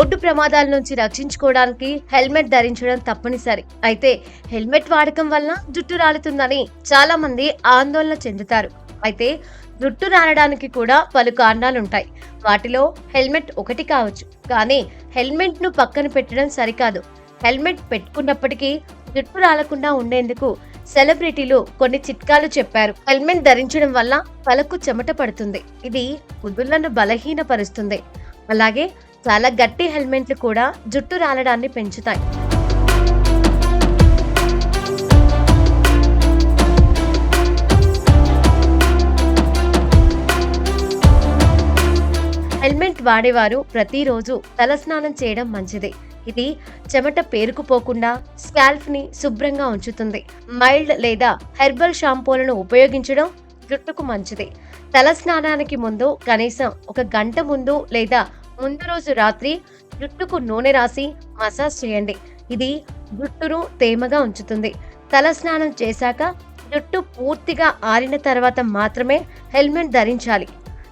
Road ప్రమాదాల నుంచి రక్షించుకోవడానికి హెల్మెట్ ధరించడం తప్పనిసరి. అయితే హెల్మెట్ వాడకం వల్ల జుట్టు రాలుతుందని చాలా మంది ఆందోళన చెందుతారు. అయితే జుట్టు రాలడానికి కూడా పలు కారణాలుంటాయి. వాటిలో హెల్మెట్ ఒకటి కావచ్చు. కానీ హెల్మెట్ ను పక్కన పెట్టడం సరికాదు. హెల్మెట్ పెట్టుకున్నప్పటికీ జుట్టు రాలకుండా ఉండేందుకు సెలబ్రిటీలు కొన్ని చిట్కాలు చెప్పారు. హెల్మెట్ ధరించడం వల్ల తలకు చెమట పడుతుంది. ఇది కుదుళ్లను బలహీనపరుస్తుంది. అలాగే చాలా గట్టి హెల్మెట్లు కూడా జుట్టు రాలడాన్ని పెంచుతాయి. హెల్మెట్ వాడేవారు ప్రతిరోజు తలస్నానం చేయడం మంచిది. ఇది చెమట పేరుకుపోకుండా స్కాల్ప్ ని శుభ్రంగా ఉంచుతుంది. మైల్డ్ లేదా హెర్బల్ షాంపూలను ఉపయోగించడం జుట్టుకు మంచిది. తల స్నానానికి ముందు కనీసం 1 గంట ముందు లేదా ముందు రోజు రాత్రి జుట్టుకు నూనె రాసి మసాజ్ చేయండి. ఇది జుట్టును తేమగా ఉంచుతుంది. తల స్నానం చేశాక జుట్టు పూర్తిగా ఆరిన తర్వాత మాత్రమే హెల్మెట్ ధరించాలి.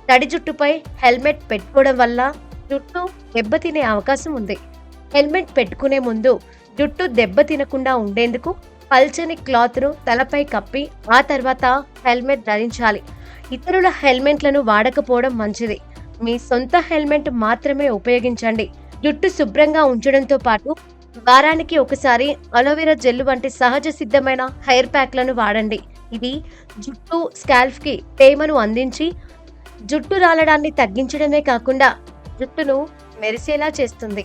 తడి జుట్టుపై హెల్మెట్ పెట్టుకోవడం వల్ల జుట్టు దెబ్బతినే అవకాశం ఉంది. హెల్మెట్ పెట్టుకునే ముందు జుట్టు దెబ్బ తినకుండా ఉండేందుకు పల్చని క్లాత్ను తలపై కప్పి ఆ తర్వాత హెల్మెట్ ధరించాలి. ఇతరుల హెల్మెట్లను వాడకపోవడం మంచిది. మీ సొంత హెల్మెట్ మాత్రమే ఉపయోగించండి. జుట్టు శుభ్రంగా ఉంచడంతో పాటు వారానికి ఒకసారి అలోవెరా జెల్ వంటి సహజ సిద్ధమైన హెయిర్ ప్యాక్లను వాడండి. ఇది జుట్టు స్కాల్ప్ కి తేమను అందించి జుట్టు రాలడాన్ని తగ్గించడమే కాకుండా జుట్టును మెరిసేలా చేస్తుంది.